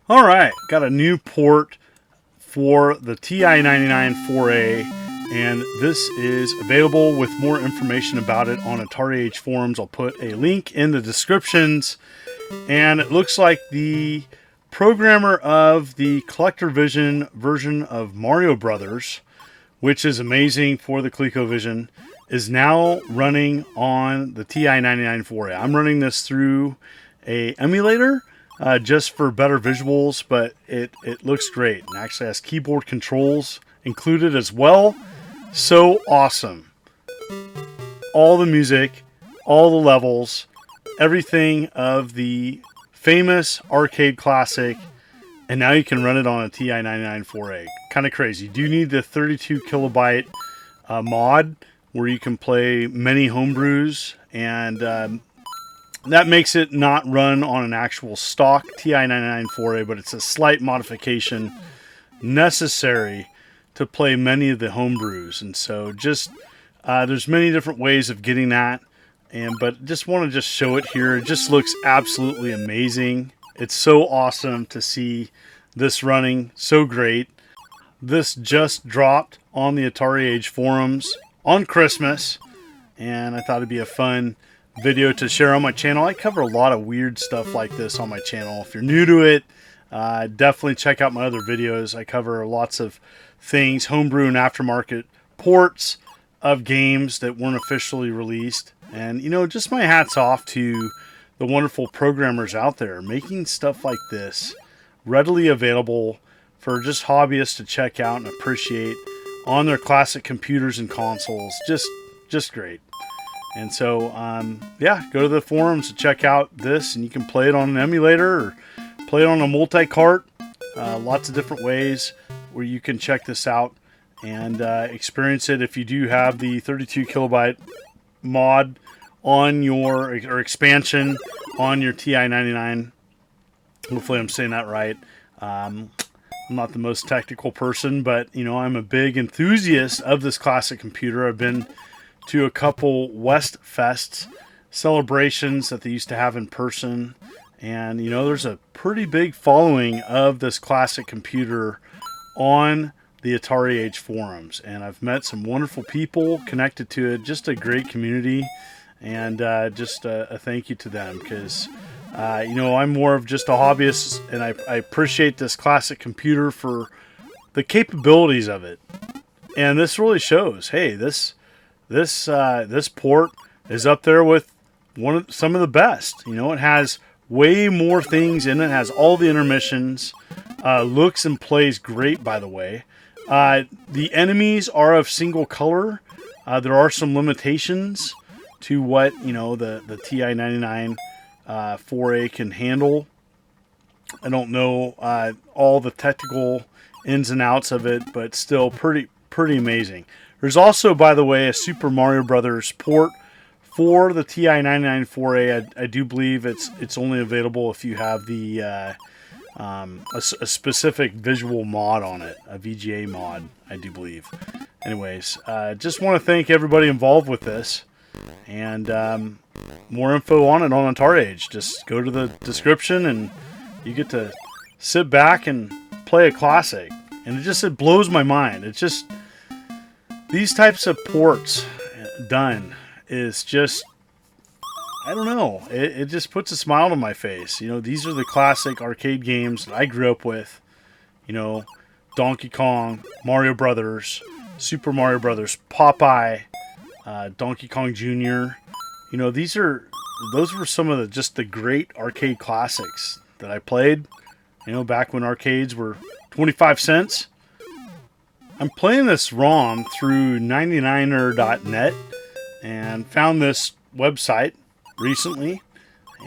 All right, got a new port for the TI-99 4A, and this is available with more information about it on Atari Age forums. I'll put a link in the descriptions, and it looks like the programmer of the CollectorVision version of Mario Brothers, which is amazing for the ColecoVision, is now running on the TI-99 4A. I'm running this through a emulator just for better visuals, but it looks great and actually has keyboard controls included as well. So awesome. All the music, all the levels, everything of the famous arcade classic, and now you can run it on a TI-99 4A. Kind of crazy. You do need the 32 kilobyte mod where you can play many homebrews, and that makes it not run on an actual stock TI-99 4A, but it's a slight modification necessary to play many of the homebrews. And so just there's many different ways of getting that, but just want to show it here. It just looks absolutely amazing. It's so awesome to see this running, so great. This just dropped on the Atari Age forums on Christmas, and I thought it'd be a fun video to share on my channel. I cover a lot of weird stuff like this on my channel. If you're new to it, definitely check out my other videos. I cover lots of things, homebrew and aftermarket ports of games that weren't officially released. And, you know, just my hat's off to the wonderful programmers out there making stuff like this readily available for just hobbyists to check out and appreciate on their classic computers and consoles. Just great. And so, yeah, go to the forums to check out this, and you can play it on an emulator or play it on a multi-cart. Lots of different ways where you can check this out and experience it if you do have the 32 kilobyte mod on your, or expansion on your TI-99. Hopefully I'm saying that right. I'm not the most technical person, but, you know, I'm a big enthusiast of this classic computer. I've been to a couple West Fests celebrations that they used to have in person, and, you know, there's a pretty big following of this classic computer on the Atari Age forums, and I've met some wonderful people connected to it. Just a great community, and just a thank you to them, because you know, I'm more of just a hobbyist, and I appreciate this classic computer for the capabilities of it. And this really shows, hey, this port is up there with some of the best. You know, it has way more things in it. It has all the intermissions. Looks and plays great, by the way. The enemies are of single color. There are some limitations to what, you know, the TI-99 4A can handle. I don't know all the technical ins and outs of it, but still pretty amazing. There's also, by the way, a Super Mario Brothers port for the TI-99 4A. I do believe it's only available if you have the a specific visual mod on it, a VGA mod, I do believe. Anyways, just want to thank everybody involved with this, and more info on it on Atari Age. Just go to the description, and you get to sit back and play a classic. And it blows my mind. It's just, these types of ports done is just, I don't know. It just puts a smile on my face. You know, these are the classic arcade games that I grew up with. You know, Donkey Kong, Mario Brothers, Super Mario Brothers, Popeye, Donkey Kong Jr. You know, those were some of the great arcade classics that I played, you know, back when arcades were 25 cents. I'm playing this ROM through 99er.net and found this website recently,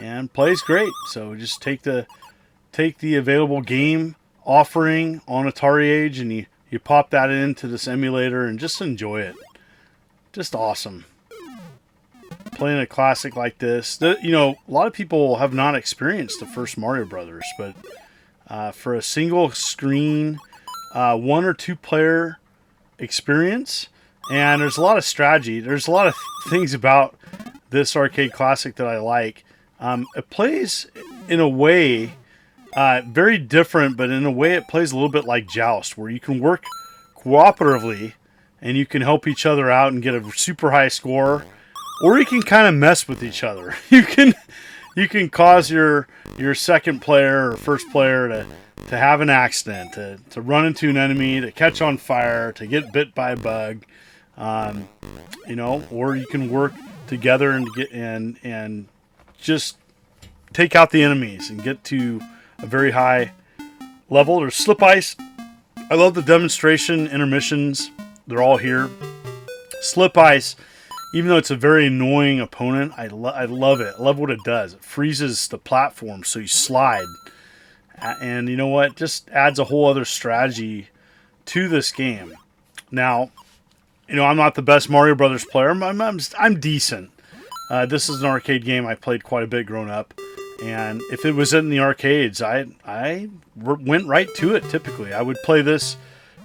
and plays great. So just take the available game offering on Atari Age, and you pop that into this emulator and just enjoy it. Just awesome. Playing a classic like this. You know, a lot of people have not experienced the first Mario Brothers, but for a single screen, 1 or 2 player experience, and there's a lot of strategy. There's a lot of things about this arcade classic that I like. It plays in a way Very different, but in a way it plays a little bit like Joust, where you can work cooperatively and you can help each other out and get a super high score, or you can kind of mess with each other. You can cause your second player or first player to have an accident, to run into an enemy, to catch on fire, to get bit by a bug, you know, or you can work together and just take out the enemies and get to a very high level. There's slip ice. I love the demonstration intermissions. They're all here. Slip ice, even though it's a very annoying opponent, I love it. I love what it does. It freezes the platform so you slide. And you know what? Just adds a whole other strategy to this game. Now, you know, I'm not the best Mario Brothers player. I'm decent. This is an arcade game I played quite a bit growing up. And if it was in the arcades, I went right to it typically. I would play this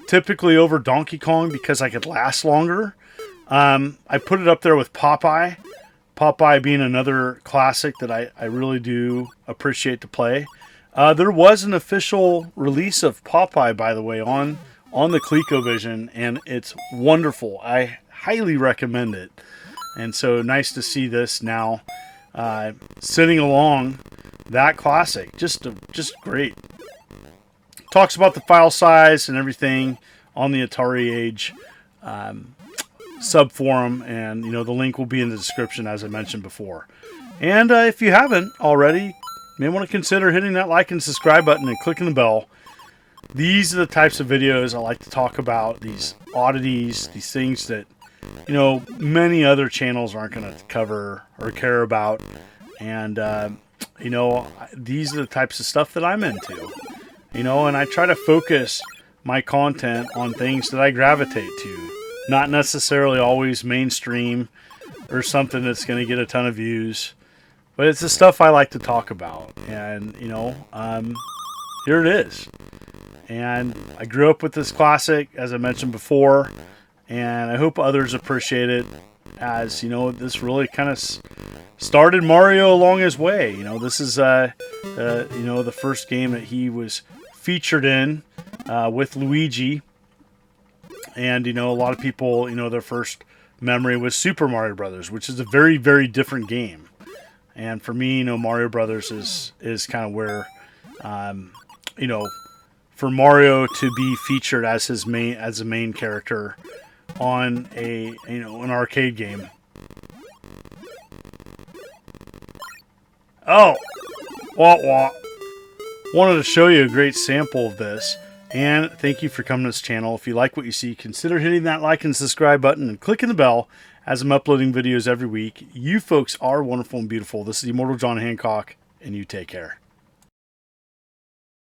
typically over Donkey Kong because I could last longer. I put it up there with Popeye. Popeye being another classic that I really do appreciate to play. There was an official release of Popeye, by the way, on the ColecoVision, and it's wonderful. I highly recommend it. And so nice to see this now sitting along that classic. Just great. Talks about the file size and everything on the Atari Age subforum, and you know the link will be in the description as I mentioned before. And if you haven't already, you may want to consider hitting that like and subscribe button and clicking the bell. These are the types of videos I like to talk about, these oddities, these things that, you know, many other channels aren't going to cover or care about. And, you know, these are the types of stuff that I'm into. You know, and I try to focus my content on things that I gravitate to. Not necessarily always mainstream or something that's going to get a ton of views. But it's the stuff I like to talk about. And, you know, here it is. And I grew up with this classic, as I mentioned before. And I hope others appreciate it, as, you know, this really kind of started Mario along his way. You know, this is, you know, the first game that he was featured in with Luigi. And, you know, a lot of people, you know, their first memory was Super Mario Brothers, which is a very, very different game. And for me, you know, Mario Brothers is kind of where, you know, for Mario to be featured as a main character on an arcade game. Oh, wah. Wanted to show you a great sample of this, and thank you for coming to this channel. If you like what you see, consider hitting that like and subscribe button and clicking the bell, as I'm uploading videos every week. You folks are wonderful and beautiful. This is Immortal John Hancock, and you take care.